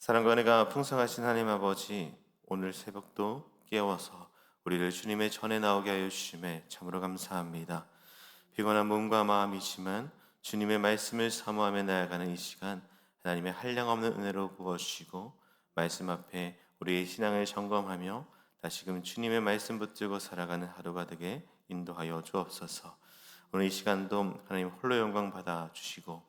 사랑과 은혜가 풍성하신 하나님 아버지, 오늘 새벽도 깨워서 우리를 주님의 전에 나오게 하여 주심에 참으로 감사합니다. 피곤한 몸과 마음이지만 주님의 말씀을 사모하며 나아가는 이 시간, 하나님의 한량없는 은혜로 부어주시고 말씀 앞에 우리의 신앙을 점검하며 다시금 주님의 말씀 붙들고 살아가는 하루가 되게 인도하여 주옵소서. 오늘 이 시간도 하나님 홀로 영광 받아 주시고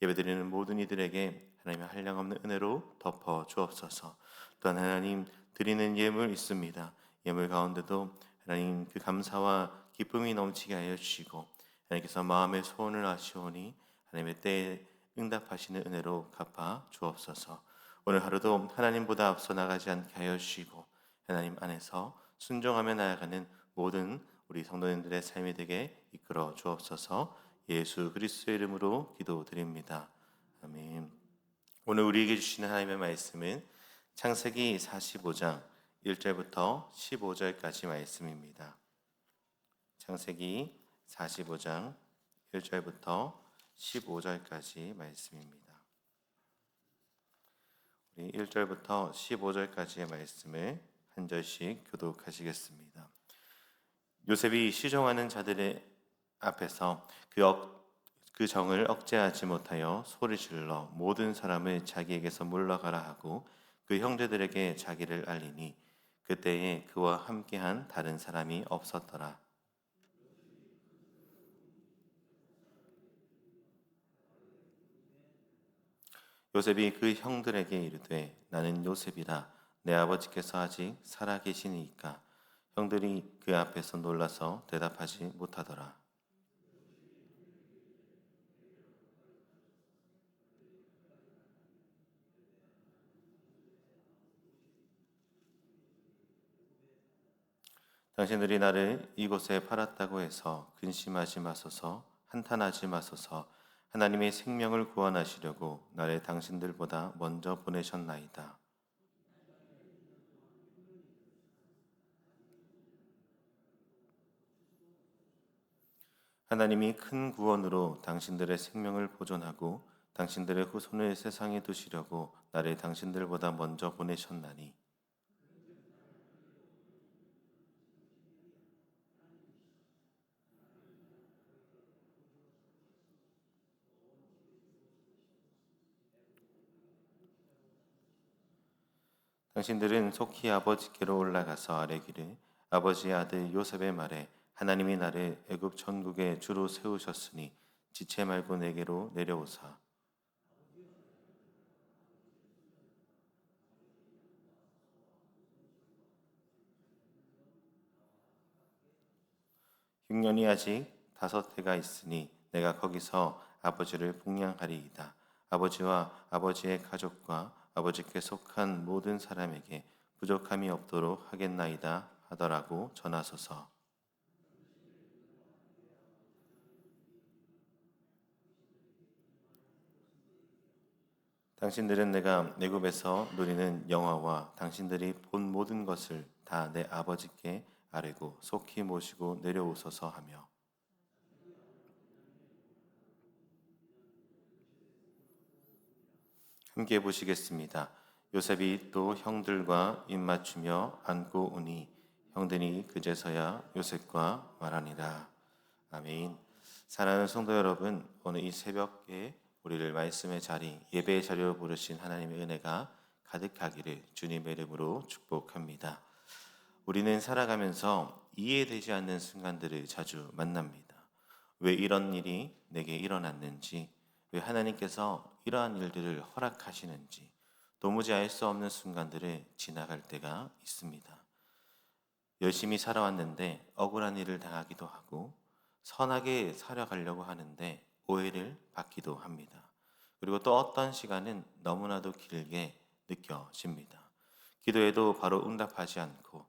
예배드리는 모든 이들에게 하나님의 한량없는 은혜로 덮어 주옵소서. 또한 하나님 드리는 예물 있습니다. 예물 가운데도 하나님 그 감사와 기쁨이 넘치게 하여 주시고 하나님께서 마음의 소원을 아시오니 하나님의 때에 응답하시는 은혜로 갚아 주옵소서. 오늘 하루도 하나님보다 앞서 나가지 않게 하여 주시고 하나님 안에서 순종하며 나아가는 모든 우리 성도님들의 삶이 되게 이끌어 주옵소서. 예수 그리스도의 이름으로 기도드립니다. 아멘. 오늘 우리에게 주시는 하나님의 말씀은 창세기 45장 1절부터 15절까지 말씀입니다. 창세기 45장 1절부터 15절까지 말씀입니다. 우리 1절부터 15절까지의 말씀을 한 절씩 교독하시겠습니다. 요셉이 시종하는 자들의 앞에서 그 정을 억제하지 못하여 소리질러 모든 사람을 자기에게서 물러가라 하고 그 형제들에게 자기를 알리니 그때에 그와 함께한 다른 사람이 없었더라. 요셉이 그 형들에게 이르되 나는 요셉이라. 내 아버지께서 아직 살아 계시니까. 형들이 그 앞에서 놀라서 대답하지 못하더라. 당신들이 나를 이곳에 팔았다고 해서 근심하지 마소서, 한탄하지 마소서. 하나님의 생명을 구원하시려고 나를 당신들보다 먼저 보내셨나이다. 하나님이 큰 구원으로 당신들의 생명을 보존하고 당신들의 후손을 세상에 두시려고 나를 당신들보다 먼저 보내셨나니 당신들은 속히 아버지께로 올라가서 아뢰기를 아버지의 아들 요셉의 말에 하나님이 나를 애굽 전국의 주로 세우셨으니 지체 말고 내게로 내려오사. 흉년이 아직 5해가 있으니 내가 거기서 아버지를 복양하리이다. 아버지와 아버지의 가족과 아버지께 속한 모든 사람에게 부족함이 없도록 하겠나이다 하더라고 전하소서. 당신들은 내가 애굽에서 누리는 영화와 당신들이 본 모든 것을 다 내 아버지께 아뢰고 속히 모시고 내려오소서 하며 함께 보시겠습니다. 요셉이 또 형들과 입맞추며 안고 오니 형들이 그제서야 요셉과 말하니라. 아멘. 사랑하는 성도 여러분, 오늘 이 새벽에 우리를 말씀의 자리, 예배의 자리로 부르신 하나님의 은혜가 가득하기를 주님의 이름으로 축복합니다. 우리는 살아가면서 이해되지 않는 순간들을 자주 만납니다. 왜 이런 일이 내게 일어났는지, 왜 하나님께서 이러한 일들을 허락하시는지 도무지 알 수 없는 순간들을 지나갈 때가 있습니다. 열심히 살아왔는데 억울한 일을 당하기도 하고 선하게 살아가려고 하는데 오해를 받기도 합니다. 그리고 또 어떤 시간은 너무나도 길게 느껴집니다. 기도해도 바로 응답하지 않고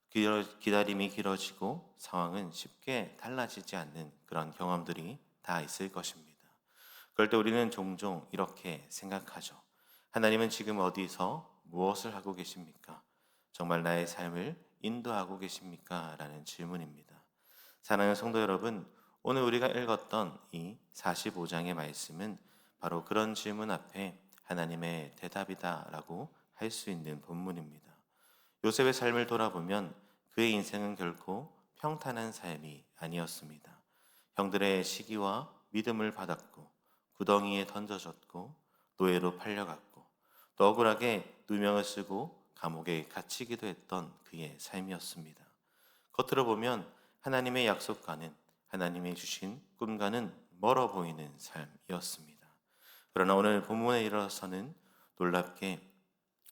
기다림이 길어지고 상황은 쉽게 달라지지 않는 그런 경험들이 다 있을 것입니다. 그럴 때 우리는 종종 이렇게 생각하죠. 하나님은 지금 어디서 무엇을 하고 계십니까? 정말 나의 삶을 인도하고 계십니까? 라는 질문입니다. 사랑하는 성도 여러분, 오늘 우리가 읽었던 이 45장의 말씀은 바로 그런 질문 앞에 하나님의 대답이다라고 할 수 있는 본문입니다. 요셉의 삶을 돌아보면 그의 인생은 결코 평탄한 삶이 아니었습니다. 형들의 시기와 믿음을 받았고 구덩이에 던져졌고 노예로 팔려갔고 또 억울하게 누명을 쓰고 감옥에 갇히기도 했던 그의 삶이었습니다. 겉으로 보면 하나님의 약속과는 하나님의 주신 꿈과는 멀어 보이는 삶이었습니다. 그러나 오늘 본문에 이르러서는 놀랍게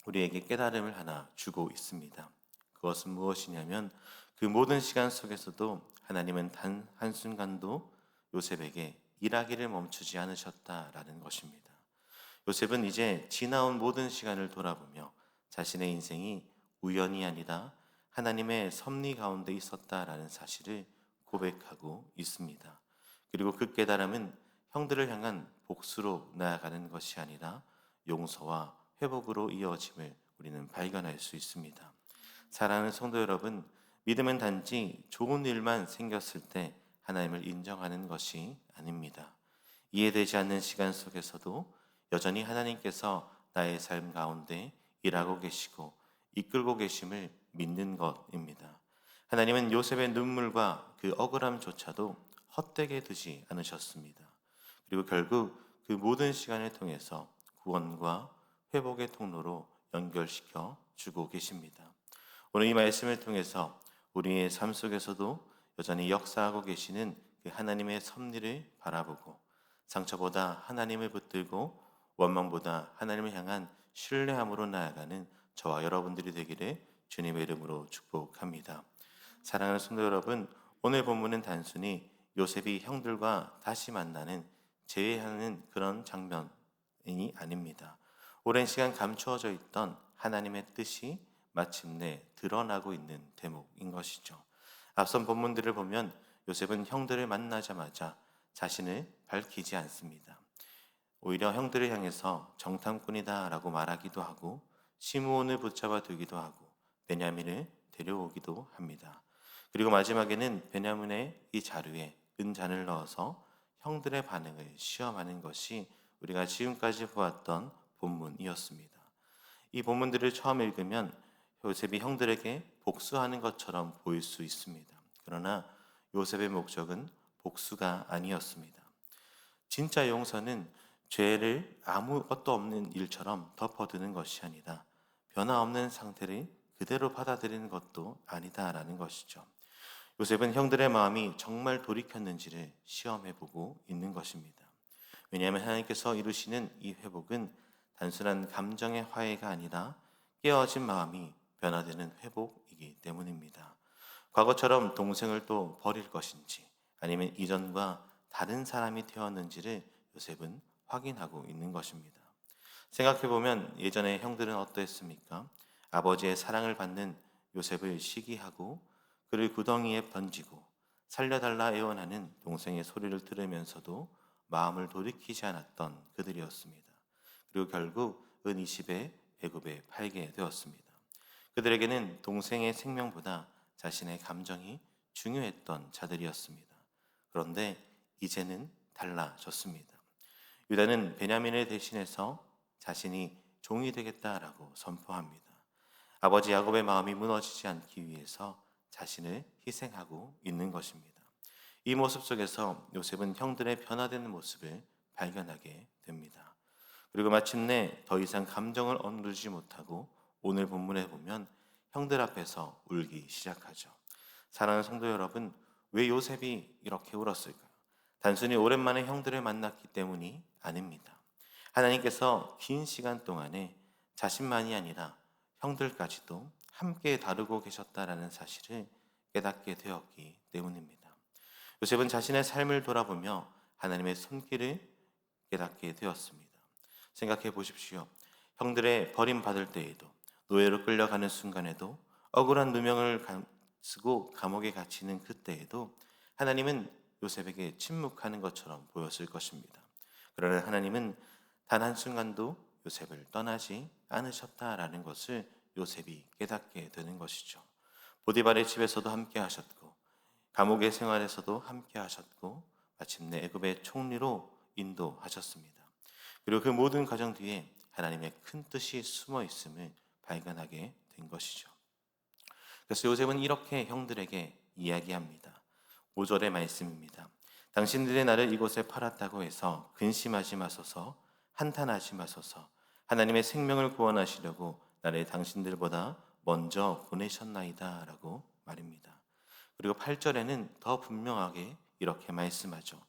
우리에게 깨달음을 하나 주고 있습니다. 그것은 무엇이냐면 그 모든 시간 속에서도 하나님은 단 한순간도 요셉에게 일하기를 멈추지 않으셨다라는 것입니다. 요셉은 이제 지나온 모든 시간을 돌아보며 자신의 인생이 우연이 아니라 하나님의 섭리 가운데 있었다라는 사실을 고백하고 있습니다. 그리고 그 깨달음은 형들을 향한 복수로 나아가는 것이 아니라 용서와 회복으로 이어짐을 우리는 발견할 수 있습니다. 사랑하는 성도 여러분, 믿음은 단지 좋은 일만 생겼을 때 하나님을 인정하는 것이 아닙니다. 이해되지 않는 시간 속에서도 여전히 하나님께서 나의 삶 가운데 일하고 계시고 이끌고 계심을 믿는 것입니다. 하나님은 요셉의 눈물과 그 억울함조차도 헛되게 두지 않으셨습니다. 그리고 결국 그 모든 시간을 통해서 구원과 회복의 통로로 연결시켜 주고 계십니다. 오늘 이 말씀을 통해서 우리의 삶 속에서도 여전히 역사하고 계시는 그 하나님의 섭리를 바라보고 상처보다 하나님을 붙들고 원망보다 하나님을 향한 신뢰함으로 나아가는 저와 여러분들이 되기를 주님의 이름으로 축복합니다. 사랑하는 성도 여러분, 오늘 본문은 단순히 요셉이 형들과 다시 만나는 재회하는 그런 장면이 아닙니다. 오랜 시간 감추어져 있던 하나님의 뜻이 마침내 드러나고 있는 대목인 것이죠. 앞선 본문들을 보면 요셉은 형들을 만나자마자 자신을 밝히지 않습니다. 오히려 형들을 향해서 정탐꾼이다 라고 말하기도 하고 시므온을 붙잡아 두기도 하고 베냐민을 데려오기도 합니다. 그리고 마지막에는 베냐민의 이 자루에 은잔을 넣어서 형들의 반응을 시험하는 것이 우리가 지금까지 보았던 본문이었습니다. 이 본문들을 처음 읽으면 요셉이 형들에게 복수하는 것처럼 보일 수 있습니다. 그러나 요셉의 목적은 복수가 아니었습니다. 진짜 용서는 죄를 아무것도 없는 일처럼 덮어두는 것이 아니라 변화없는 상태를 그대로 받아들이는 것도 아니다라는 것이죠. 요셉은 형들의 마음이 정말 돌이켰는지를 시험해보고 있는 것입니다. 왜냐하면 하나님께서 이루시는 이 회복은 단순한 감정의 화해가 아니라 깨어진 마음이 변화되는 회복이기 때문입니다. 과거처럼 동생을 또 버릴 것인지 아니면 이전과 다른 사람이 되었는지를 요셉은 확인하고 있는 것입니다. 생각해보면 예전에 형들은 어떠했습니까? 아버지의 사랑을 받는 요셉을 시기하고 그를 구덩이에 던지고 살려달라 애원하는 동생의 소리를 들으면서도 마음을 돌이키지 않았던 그들이었습니다. 그리고 결국 은 20에 애굽에 팔게 되었습니다. 그들에게는 동생의 생명보다 자신의 감정이 중요했던 자들이었습니다. 그런데 이제는 달라졌습니다. 유다는 베냐민을 대신해서 자신이 종이 되겠다라고 선포합니다. 아버지 야곱의 마음이 무너지지 않기 위해서 자신을 희생하고 있는 것입니다. 이 모습 속에서 요셉은 형들의 변화되는 모습을 발견하게 됩니다. 그리고 마침내 더 이상 감정을 억누르지 못하고 오늘 본문에 보면 형들 앞에서 울기 시작하죠. 사랑하는 성도 여러분, 왜 요셉이 이렇게 울었을까요? 단순히 오랜만에 형들을 만났기 때문이 아닙니다. 하나님께서 긴 시간 동안에 자신만이 아니라 형들까지도 함께 다루고 계셨다라는 사실을 깨닫게 되었기 때문입니다. 요셉은 자신의 삶을 돌아보며 하나님의 손길을 깨닫게 되었습니다. 생각해 보십시오. 형들의 버림받을 때에도 노예로 끌려가는 순간에도 억울한 누명을 쓰고 감옥에 갇히는 그때에도 하나님은 요셉에게 침묵하는 것처럼 보였을 것입니다. 그러나 하나님은 단 한순간도 요셉을 떠나지 않으셨다라는 것을 요셉이 깨닫게 되는 것이죠. 보디발의 집에서도 함께 하셨고 감옥의 생활에서도 함께 하셨고 마침내 애굽의 총리로 인도하셨습니다. 그리고 그 모든 과정 뒤에 하나님의 큰 뜻이 숨어 있음을 발견하게 된 것이죠. 그래서 요셉은 이렇게 형들에게 이야기합니다. 5절의 말씀입니다. 당신들의 나를 이곳에 팔았다고 해서 근심하지 마소서, 한탄하지 마소서. 하나님의 생명을 구원하시려고 나를 당신들보다 먼저 보내셨나이다 라고 말입니다. 그리고 8절에는 더 분명하게 이렇게 말씀하죠.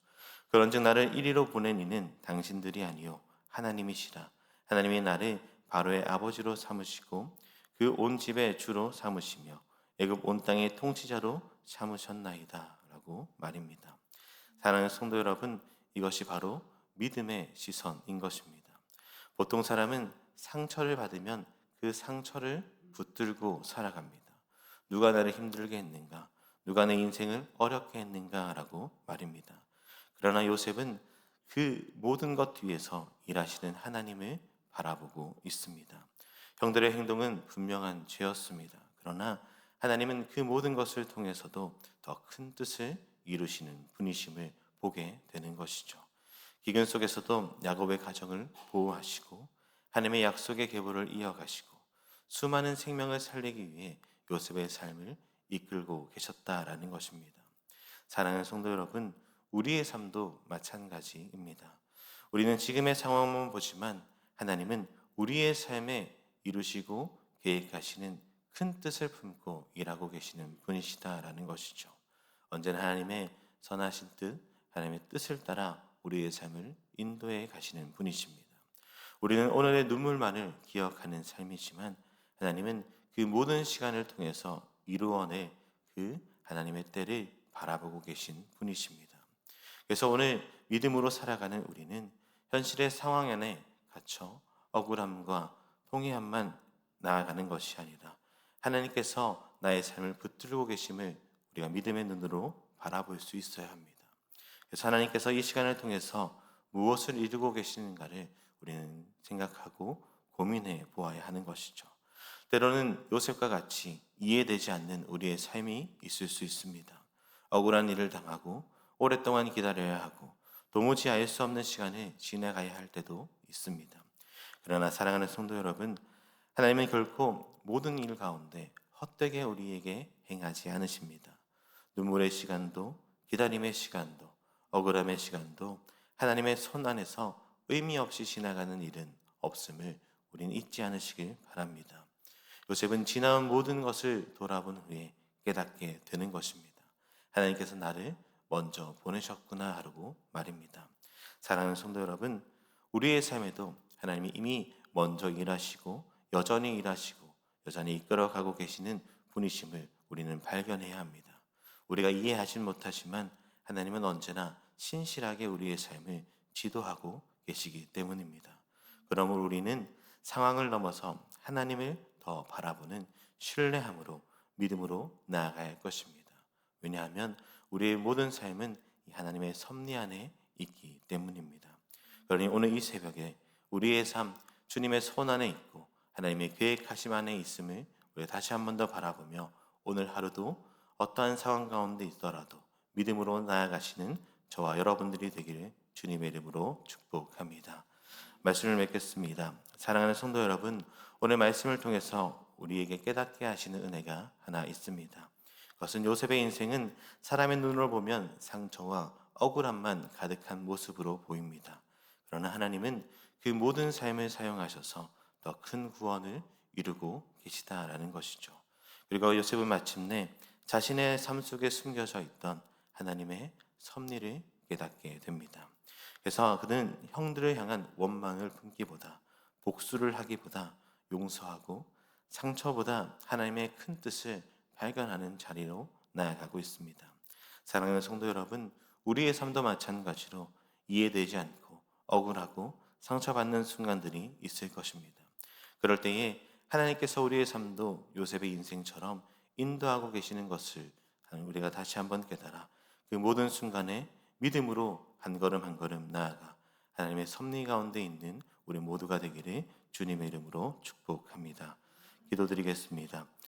그런즉 나를 이리로 보낸 이는 당신들이 아니요 하나님이시라. 하나님이 나를 바로의 아버지로 삼으시고 그 온 집의 주로 삼으시며 애굽 온 땅의 통치자로 삼으셨나이다 라고 말입니다. 사랑하는 성도 여러분, 이것이 바로 믿음의 시선인 것입니다. 보통 사람은 상처를 받으면 그 상처를 붙들고 살아갑니다. 누가 나를 힘들게 했는가? 누가 내 인생을 어렵게 했는가? 라고 말입니다. 그러나 요셉은 그 모든 것 뒤에서 일하시는 하나님을 바라보고 있습니다. 형들의 행동은 분명한 죄였습니다. 그러나 하나님은 그 모든 것을 통해서도 더 큰 뜻을 이루시는 분이심을 보게 되는 것이죠. 기근 속에서도 야곱의 가정을 보호하시고 하나님의 약속의 계보를 이어가시고 수많은 생명을 살리기 위해 요셉의 삶을 이끌고 계셨다라는 것입니다. 사랑하는 성도 여러분, 우리의 삶도 마찬가지입니다. 우리는 지금의 상황만 보지만 하나님은 우리의 삶에 이루시고 계획하시는 큰 뜻을 품고 일하고 계시는 분이시다라는 것이죠. 언제나 하나님의 선하신 뜻, 하나님의 뜻을 따라 우리의 삶을 인도해 가시는 분이십니다. 우리는 오늘의 눈물만을 기억하는 삶이지만 하나님은 그 모든 시간을 통해서 이루어낼 그 하나님의 때를 바라보고 계신 분이십니다. 그래서 오늘 믿음으로 살아가는 우리는 현실의 상황 안에 갇혀 억울함과 통회함만 나아가는 것이 아니라 하나님께서 나의 삶을 붙들고 계심을 우리가 믿음의 눈으로 바라볼 수 있어야 합니다. 그래서 하나님께서 이 시간을 통해서 무엇을 이루고 계시는가를 우리는 생각하고 고민해 보아야 하는 것이죠. 때로는 요셉과 같이 이해되지 않는 우리의 삶이 있을 수 있습니다. 억울한 일을 당하고 오랫동안 기다려야 하고 도무지 알 수 없는 시간을 지나가야 할 때도 있습니다. 그러나 사랑하는 성도 여러분, 하나님은 결코 모든 일 가운데 헛되게 우리에게 행하지 않으십니다. 눈물의 시간도 기다림의 시간도 억울함의 시간도 하나님의 손 안에서 의미 없이 지나가는 일은 없음을 우리는 잊지 않으시길 바랍니다. 요셉은 지나온 모든 것을 돌아본 후에 깨닫게 되는 것입니다. 하나님께서 나를 먼저 보내셨구나 하고 말입니다. 사랑하는 성도 여러분, 우리의 삶에도 하나님이 이미 먼저 일하시고 여전히 일하시고 여전히 이끌어가고 계시는 분이심을 우리는 발견해야 합니다. 우리가 이해하지 못하지만 하나님은 언제나 신실하게 우리의 삶을 지도하고 계시기 때문입니다. 그러므로 우리는 상황을 넘어서 하나님을 더 바라보는 신뢰함으로 믿음으로 나아가야 할 것입니다. 왜냐하면 우리의 모든 삶은 하나님의 섭리 안에 있기 때문입니다. 그러니 오늘 이 새벽에 우리의 삶 주님의 손 안에 있고 하나님의 계획하심 안에 있음을 우리가 다시 한 번 더 바라보며 오늘 하루도 어떠한 상황 가운데 있더라도 믿음으로 나아가시는 저와 여러분들이 되기를 주님의 이름으로 축복합니다. 말씀을 맺겠습니다. 사랑하는 성도 여러분, 오늘 말씀을 통해서 우리에게 깨닫게 하시는 은혜가 하나 있습니다. 그것은 요셉의 인생은 사람의 눈으로 보면 상처와 억울함만 가득한 모습으로 보입니다. 그러나 하나님은 그 모든 삶을 사용하셔서 더 큰 구원을 이루고 계시다라는 것이죠. 그리고 요셉은 마침내 자신의 삶 속에 숨겨져 있던 하나님의 섭리를 깨닫게 됩니다. 그래서 그는 형들을 향한 원망을 품기보다 복수를 하기보다 용서하고 상처보다 하나님의 큰 뜻을 발견하는 자리로 나아가고 있습니다. 사랑하는 성도 여러분, 우리의 삶도 마찬가지로 이해되지 않고 억울하고 상처받는 순간들이 있을 것입니다. 그럴 때에 하나님께서 우리의 삶도 요셉의 인생처럼 인도하고 계시는 것을 우리가 다시 한번 깨달아 그 모든 순간에 믿음으로 한 걸음 한 걸음 나아가 하나님의 섭리 가운데 있는 우리 모두가 되기를 주님의 이름으로 축복합니다. 기도드리겠습니다.